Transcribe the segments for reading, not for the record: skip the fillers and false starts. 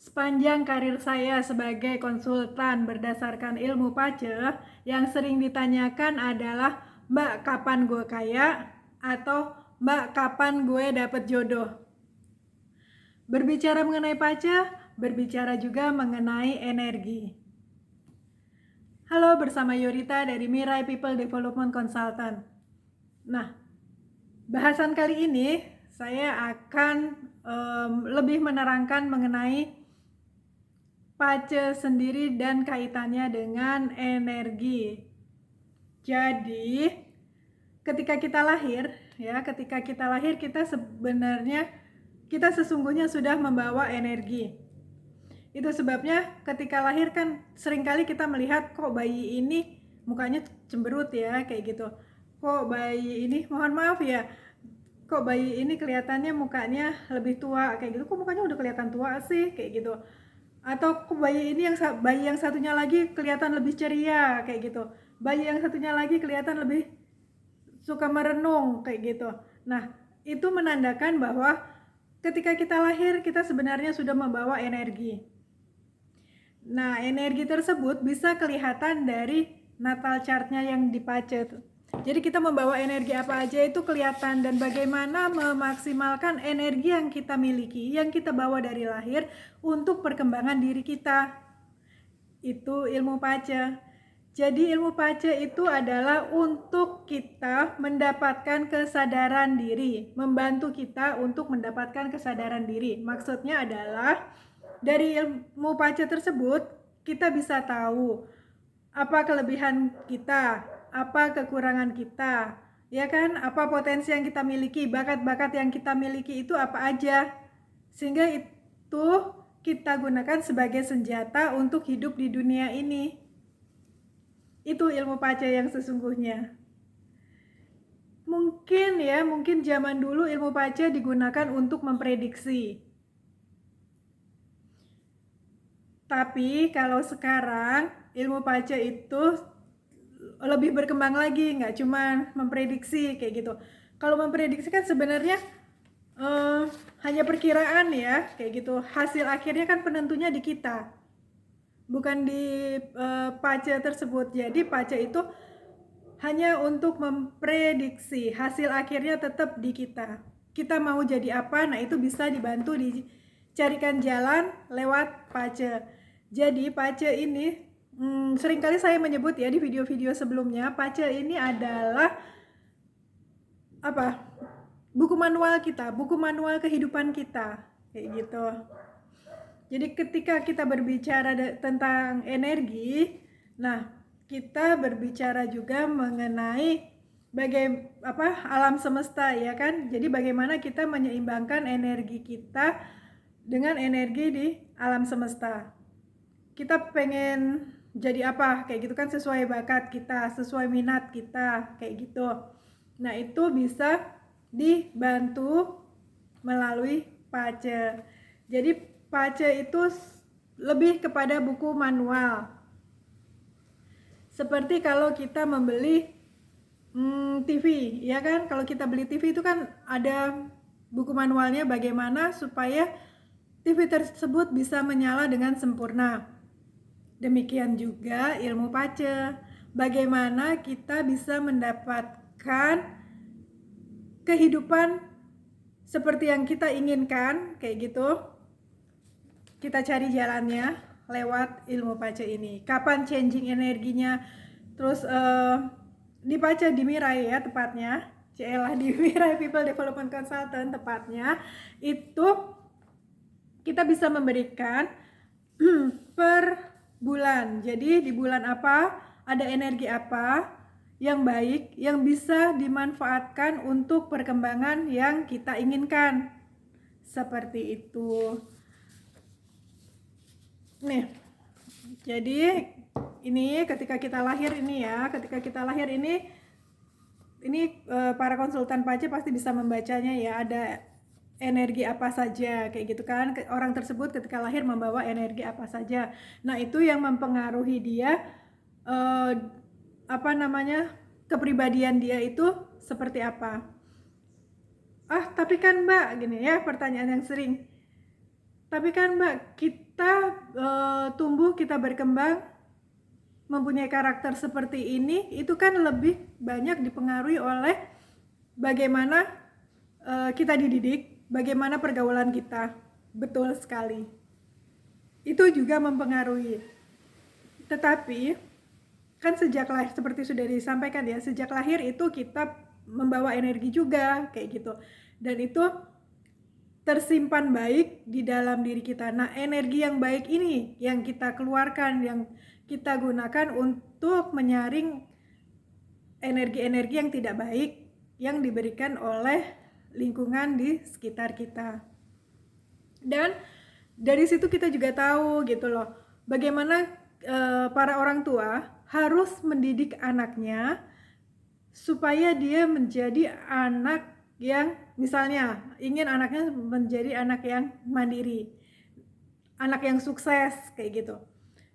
Sepanjang karir saya sebagai konsultan berdasarkan ilmu pace, yang sering ditanyakan adalah, "Mbak, kapan gue kaya?" atau "Mbak, kapan gue dapet jodoh?" Berbicara mengenai pace, berbicara juga mengenai energi. Halo, bersama Yorita dari Mirai People Development Consultant. Nah, bahasan kali ini saya akan lebih menerangkan mengenai pace sendiri dan kaitannya dengan energi. Jadi, ketika kita lahir kita sesungguhnya sudah membawa energi. Itu sebabnya ketika lahir kan seringkali kita melihat kok bayi ini mukanya cemberut ya, kayak gitu. Kok bayi ini, mohon maaf ya, kok bayi ini kelihatannya mukanya lebih tua, kayak gitu. Kok mukanya udah kelihatan tua sih, kayak gitu. Atau kok bayi yang satunya lagi kelihatan lebih ceria, kayak gitu. Bayi yang satunya lagi kelihatan lebih suka merenung, kayak gitu. Nah, itu menandakan bahwa ketika kita lahir kita sebenarnya sudah membawa energi. Nah, energi tersebut bisa kelihatan dari natal chartnya yang dipace. Jadi kita membawa energi apa aja itu kelihatan, dan bagaimana memaksimalkan energi yang kita miliki, yang kita bawa dari lahir untuk perkembangan diri kita. Itu ilmu pace. Jadi ilmu pace itu adalah untuk kita mendapatkan kesadaran diri, membantu kita untuk mendapatkan kesadaran diri. Maksudnya adalah dari ilmu pace tersebut kita bisa tahu apa kelebihan kita, apa kekurangan kita, ya kan? Apa potensi yang kita miliki, bakat-bakat yang kita miliki itu apa aja. Sehingga itu kita gunakan sebagai senjata untuk hidup di dunia ini. Itu ilmu pace yang sesungguhnya. Mungkin zaman dulu ilmu pace digunakan untuk memprediksi. Tapi kalau sekarang ilmu pace itu lebih berkembang lagi, nggak cuma memprediksi kayak gitu. Kalau memprediksi kan sebenarnya hanya perkiraan ya, kayak gitu. Hasil akhirnya kan penentunya di kita, bukan di pace tersebut. Jadi pace itu hanya untuk memprediksi, hasil akhirnya tetap di kita. Kita mau jadi apa, nah itu bisa dibantu dicarikan jalan lewat pace. Jadi pace ini seringkali saya menyebut ya di video-video sebelumnya, pace ini adalah apa? Buku manual kita, buku manual kehidupan kita, kayak gitu. Jadi ketika kita berbicara tentang energi, nah kita berbicara juga mengenai alam semesta, ya kan? Jadi bagaimana kita menyeimbangkan energi kita dengan energi di alam semesta. Kita pengen jadi apa, kayak gitu kan, sesuai bakat kita, sesuai minat kita, kayak gitu. Nah itu bisa dibantu melalui pace. Jadi pace itu lebih kepada buku manual. Seperti kalau kita membeli TV, ya kan? Kalau kita beli TV itu kan ada buku manualnya bagaimana supaya TV tersebut bisa menyala dengan sempurna. Demikian juga ilmu pace. Bagaimana kita bisa mendapatkan kehidupan seperti yang kita inginkan, kayak gitu. Kita cari jalannya lewat ilmu pace ini. Kapan changing energinya? Terus dipace di Mirai ya tepatnya. Cielah di Mirai People Development Consultant tepatnya. Itu kita bisa memberikan per bulan. Jadi di bulan apa, ada energi apa yang baik yang bisa dimanfaatkan untuk perkembangan yang kita inginkan. Seperti itu. Nih, jadi ini ketika kita lahir ini para konsultan pace pasti bisa membacanya ya, ada energi apa saja, kayak gitu kan. Orang tersebut ketika lahir membawa energi apa saja. Nah itu yang mempengaruhi dia kepribadian dia itu seperti apa. Tapi kan Mbak, gini ya pertanyaan yang sering, Tapi kan Mbak, kita tumbuh, kita berkembang, mempunyai karakter seperti ini, itu kan lebih banyak dipengaruhi oleh bagaimana kita dididik, bagaimana pergaulan kita. Betul sekali. Itu juga mempengaruhi. Tetapi kan sejak lahir, seperti sudah disampaikan ya, sejak lahir itu kita membawa energi juga kayak gitu, dan itu tersimpan baik di dalam diri kita. Nah, energi yang baik ini yang kita keluarkan, yang kita gunakan untuk menyaring energi-energi yang tidak baik yang diberikan oleh lingkungan di sekitar kita. Dan dari situ kita juga tahu gitu loh, bagaimana para orang tua harus mendidik anaknya supaya dia menjadi anak yang, misalnya ingin anaknya menjadi anak yang mandiri, anak yang sukses kayak gitu.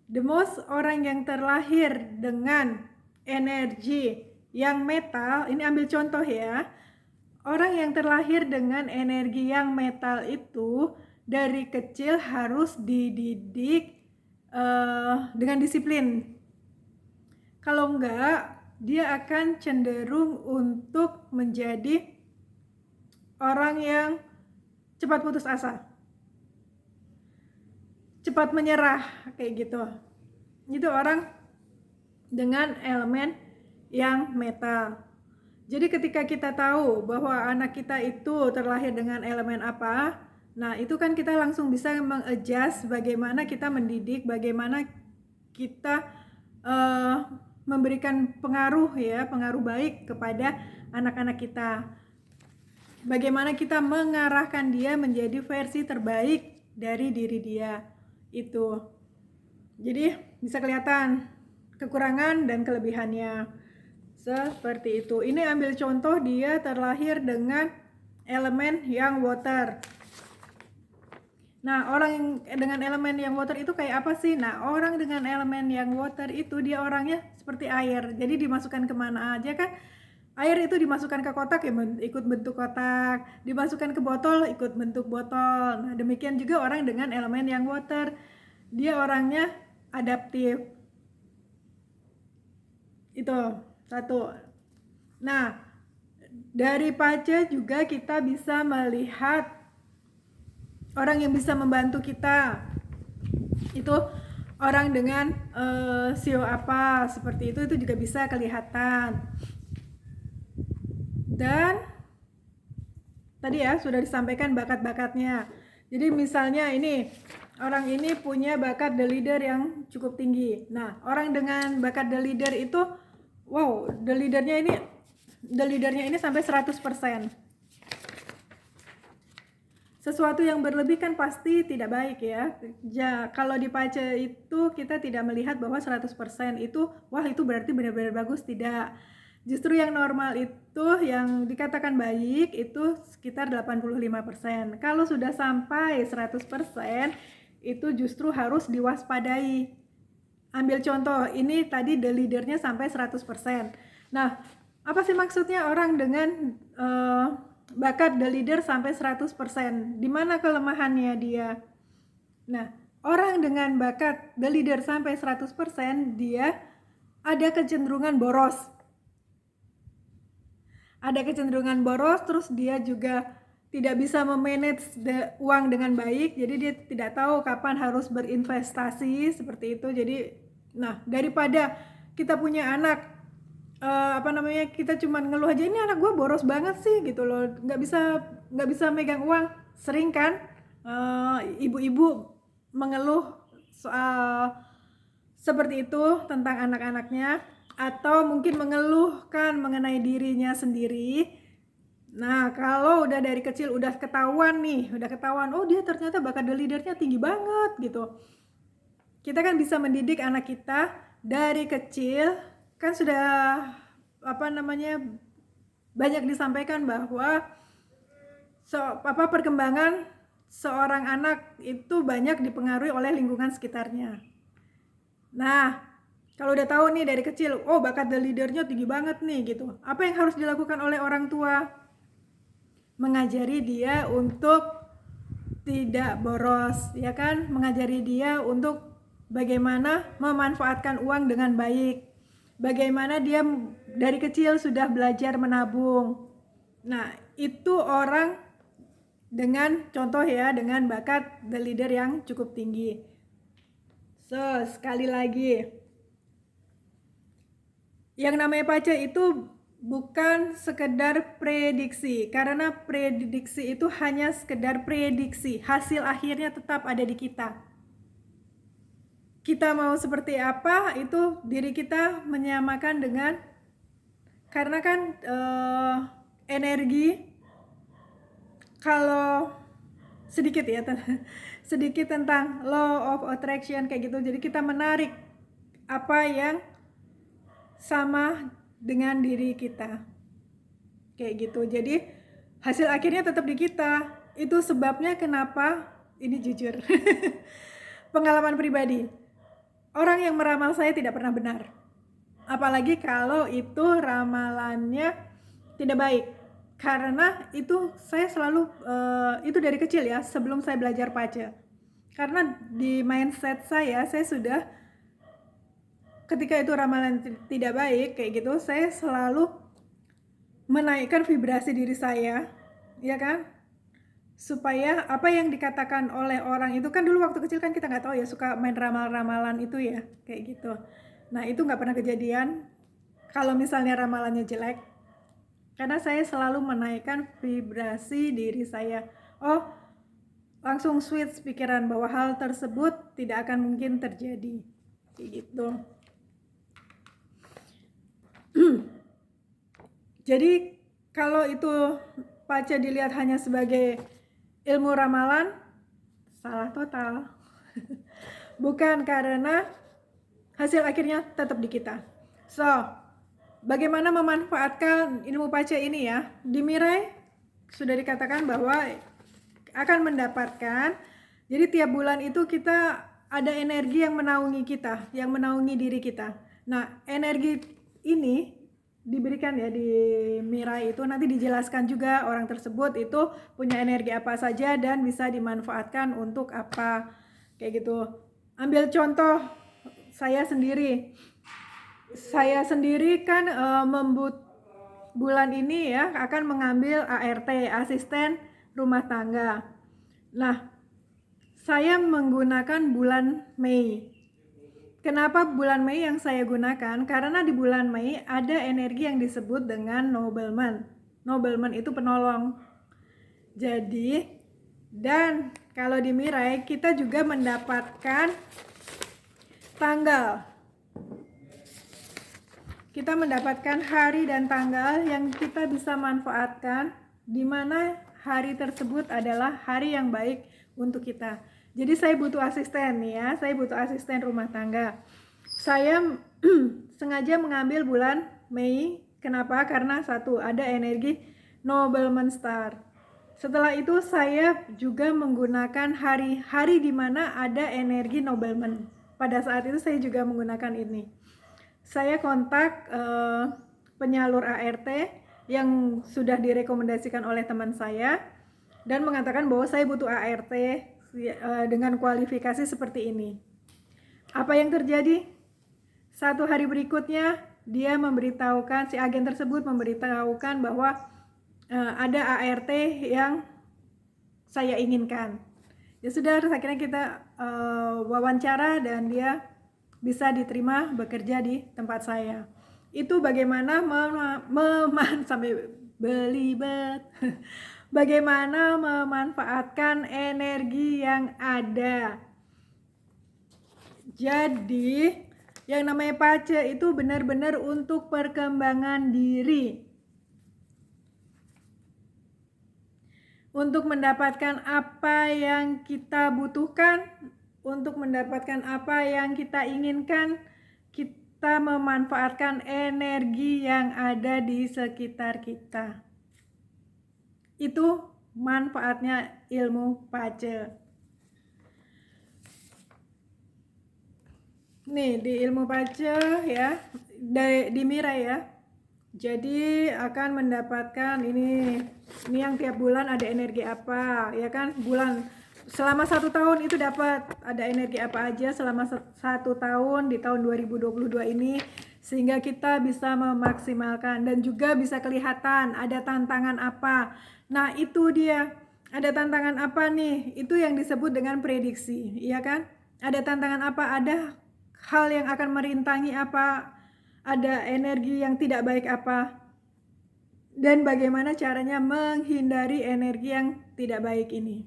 The most orang yang terlahir dengan energi yang metal, ini ambil contoh ya, orang yang terlahir dengan energi yang metal itu dari kecil harus dididik dengan disiplin. Kalau enggak, dia akan cenderung untuk menjadi orang yang cepat putus asa, cepat menyerah kayak gitu. Itu orang dengan elemen yang metal. Jadi ketika kita tahu bahwa anak kita itu terlahir dengan elemen apa, nah itu kan kita langsung bisa mengadjust bagaimana kita mendidik, bagaimana kita memberikan pengaruh ya, pengaruh baik kepada anak-anak kita. Bagaimana kita mengarahkan dia menjadi versi terbaik dari diri dia itu. Jadi bisa kelihatan kekurangan dan kelebihannya. Seperti itu. Ini ambil contoh, dia terlahir dengan elemen yang water. Nah, orang dengan elemen yang water itu kayak apa sih? Nah, orang dengan elemen yang water itu dia orangnya seperti air. Jadi dimasukkan kemana aja kan? Air itu dimasukkan ke kotak ya ikut bentuk kotak, dimasukkan ke botol ikut bentuk botol. Nah, demikian juga orang dengan elemen yang water. Dia orangnya adaptif. Itu satu. Nah, dari Pace juga kita bisa melihat orang yang bisa membantu kita. Itu orang dengan sio apa seperti itu juga bisa kelihatan. Dan tadi ya sudah disampaikan bakat-bakatnya. Jadi misalnya ini orang ini punya bakat the leader yang cukup tinggi. Nah, orang dengan bakat the leader itu wow, the leadernya ini sampai 100%. Sesuatu yang berlebih kan pasti tidak baik ya. Kalau di Pace itu kita tidak melihat bahwa 100% itu wah itu berarti benar-benar bagus, tidak. Justru yang normal itu yang dikatakan baik itu sekitar 85%. Kalau sudah sampai 100% itu justru harus diwaspadai. Ambil contoh, ini tadi the leadernya sampai 100%. Nah, apa sih maksudnya orang dengan bakat the leader sampai 100%? Di mana kelemahannya dia? Nah, orang dengan bakat the leader sampai 100%, dia ada kecenderungan boros. Ada kecenderungan boros, terus dia juga tidak bisa memanage uang dengan baik, jadi dia tidak tahu kapan harus berinvestasi seperti itu. Jadi, nah daripada kita punya anak kita cuma ngeluh aja, ini anak gue boros banget sih gitu loh, nggak bisa megang uang. Sering kan ibu-ibu mengeluh soal seperti itu tentang anak-anaknya, atau mungkin mengeluhkan mengenai dirinya sendiri. Nah, kalau udah dari kecil udah ketahuan oh dia ternyata bakat the leadernya tinggi banget gitu. Kita kan bisa mendidik anak kita dari kecil, kan sudah banyak disampaikan bahwa perkembangan seorang anak itu banyak dipengaruhi oleh lingkungan sekitarnya. Nah, kalau udah tahu nih dari kecil, oh bakat the leadernya tinggi banget nih gitu. Apa yang harus dilakukan oleh orang tua? Mengajari dia untuk tidak boros, ya kan? Mengajari dia untuk bagaimana memanfaatkan uang dengan baik. Bagaimana dia dari kecil sudah belajar menabung. Nah, itu orang dengan contoh ya, dengan bakat the leader yang cukup tinggi. So, sekali lagi, yang namanya pace itu bukan sekedar prediksi, karena prediksi itu hanya sekedar prediksi, hasil akhirnya tetap ada di kita. Kita mau seperti apa, itu diri kita menyamakan dengan, karena kan energi, kalau sedikit ya, sedikit tentang law of attraction kayak gitu, jadi kita menarik apa yang sama dengan diri kita kayak gitu, jadi hasil akhirnya tetap di kita. Itu sebabnya kenapa, ini jujur pengalaman pribadi, orang yang meramal saya tidak pernah benar, apalagi kalau itu ramalannya tidak baik. Karena itu saya selalu itu dari kecil ya, sebelum saya belajar pace, karena di mindset saya sudah, ketika itu ramalan tidak baik kayak gitu, saya selalu menaikkan vibrasi diri saya, ya kan, supaya apa yang dikatakan oleh orang itu, kan dulu waktu kecil kan kita nggak tahu ya, suka main ramal-ramalan itu ya kayak gitu. Nah, itu nggak pernah kejadian kalau misalnya ramalannya jelek, karena saya selalu menaikkan vibrasi diri saya. Oh, langsung switch pikiran bahwa hal tersebut tidak akan mungkin terjadi kayak gitu. Jadi kalau itu pace dilihat hanya sebagai ilmu ramalan, salah total. Bukan, karena hasil akhirnya tetap di kita. So, bagaimana memanfaatkan ilmu pace ini ya? Di Mirai sudah dikatakan bahwa akan mendapatkan, jadi tiap bulan itu kita ada energi yang menaungi kita, yang menaungi diri kita. Nah, energi ini diberikan ya di Mirai itu, nanti dijelaskan juga orang tersebut itu punya energi apa saja dan bisa dimanfaatkan untuk apa kayak gitu. Ambil contoh saya sendiri kan bulan ini ya akan mengambil ART, asisten rumah tangga. Nah, saya menggunakan bulan Mei. Kenapa bulan Mei yang saya gunakan? Karena di bulan Mei ada energi yang disebut dengan nobleman. Nobleman itu penolong. Jadi, dan kalau di Mirai kita juga mendapatkan tanggal. Kita mendapatkan hari dan tanggal yang kita bisa manfaatkan, di mana hari tersebut adalah hari yang baik untuk kita. Jadi saya butuh asisten nih ya, saya butuh asisten rumah tangga. Saya sengaja mengambil bulan Mei. Kenapa? Karena satu, ada energi nobleman star. Setelah itu saya juga menggunakan hari-hari di mana ada energi nobleman. Pada saat itu saya juga menggunakan ini. Saya kontak penyalur ART yang sudah direkomendasikan oleh teman saya dan mengatakan bahwa saya butuh ART dengan kualifikasi seperti ini. Apa yang terjadi? Satu hari berikutnya dia memberitahukan, si agen tersebut memberitahukan bahwa ada ART yang saya inginkan. Ya sudah, akhirnya kita wawancara dan dia bisa diterima bekerja di tempat saya. Itu bagaimana sampai belibet. Bagaimana memanfaatkan energi yang ada. Jadi, yang namanya pace itu benar-benar untuk perkembangan diri. Untuk mendapatkan apa yang kita butuhkan, untuk mendapatkan apa yang kita inginkan, kita memanfaatkan energi yang ada di sekitar kita. Itu manfaatnya ilmu pace. Nih di ilmu pace ya, di Mirai ya. Jadi akan mendapatkan ini yang tiap bulan ada energi apa, ya kan? Bulan selama 1 tahun itu dapat ada energi apa aja selama 1 tahun di tahun 2022 ini, sehingga kita bisa memaksimalkan dan juga bisa kelihatan ada tantangan apa. Nah itu dia, ada tantangan apa nih, itu yang disebut dengan prediksi, iya kan? Ada tantangan apa, ada hal yang akan merintangi apa, ada energi yang tidak baik apa, dan bagaimana caranya menghindari energi yang tidak baik ini.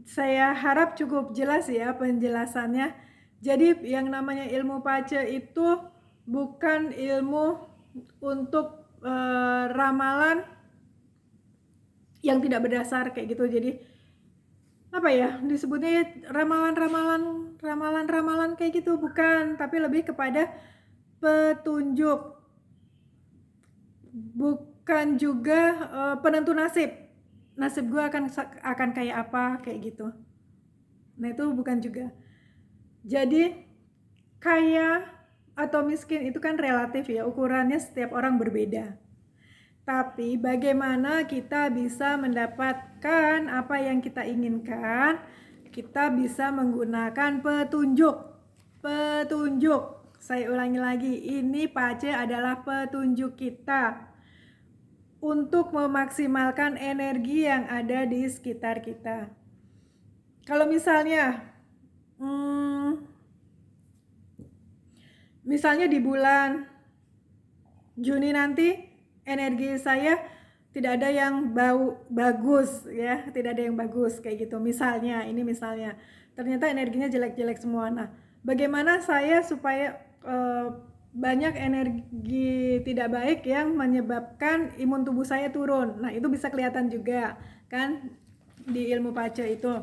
Saya harap cukup jelas ya penjelasannya. Jadi yang namanya ilmu pace itu bukan ilmu untuk ramalan yang tidak berdasar kayak gitu. Jadi apa ya disebutnya, ramalan kayak gitu, bukan, tapi lebih kepada petunjuk, bukan juga penentu nasib gue akan kayak apa kayak gitu. Nah itu bukan juga. Jadi kaya atau miskin itu kan relatif ya, ukurannya setiap orang berbeda. Tapi bagaimana kita bisa mendapatkan apa yang kita inginkan? Kita bisa menggunakan petunjuk. Saya ulangi lagi, ini pace adalah petunjuk kita untuk memaksimalkan energi yang ada di sekitar kita. Kalau misalnya di bulan Juni nanti energi saya tidak ada yang bagus ya, tidak ada yang bagus kayak gitu. Misalnya ternyata energinya jelek-jelek semua. Nah, bagaimana saya supaya banyak energi tidak baik yang menyebabkan imun tubuh saya turun. Nah, itu bisa kelihatan juga kan di ilmu pace itu.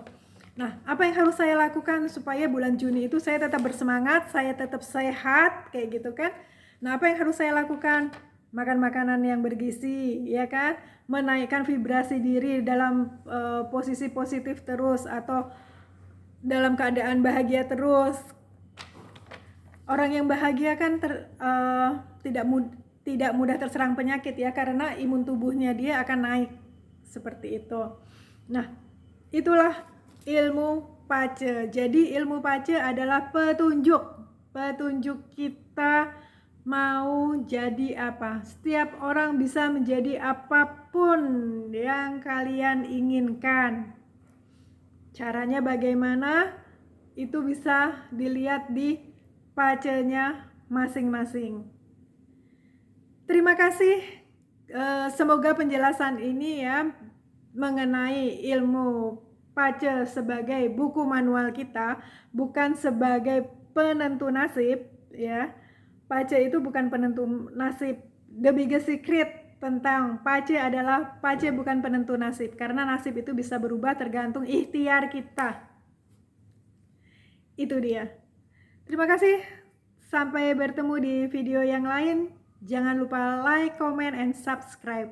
Nah, apa yang harus saya lakukan supaya bulan Juni itu saya tetap bersemangat, saya tetap sehat kayak gitu kan. Nah, apa yang harus saya lakukan? Makan makanan yang bergizi, ya kan? Menaikkan vibrasi diri dalam posisi positif terus, atau dalam keadaan bahagia terus. Orang yang bahagia kan tidak mudah terserang penyakit ya, karena imun tubuhnya dia akan naik seperti itu. Nah, itulah ilmu pace. Jadi ilmu pace adalah petunjuk kita mau jadi apa. Setiap orang bisa menjadi apapun yang kalian inginkan. Caranya bagaimana? Itu bisa dilihat di pacenya masing-masing. Terima kasih. Semoga penjelasan ini ya mengenai ilmu pace sebagai buku manual kita, bukan sebagai penentu nasib ya. Pace itu bukan penentu nasib. The biggest secret tentang pace adalah pace bukan penentu nasib, karena nasib itu bisa berubah tergantung ikhtiar kita. Itu dia. Terima kasih. Sampai bertemu di video yang lain. Jangan lupa like, comment, and subscribe.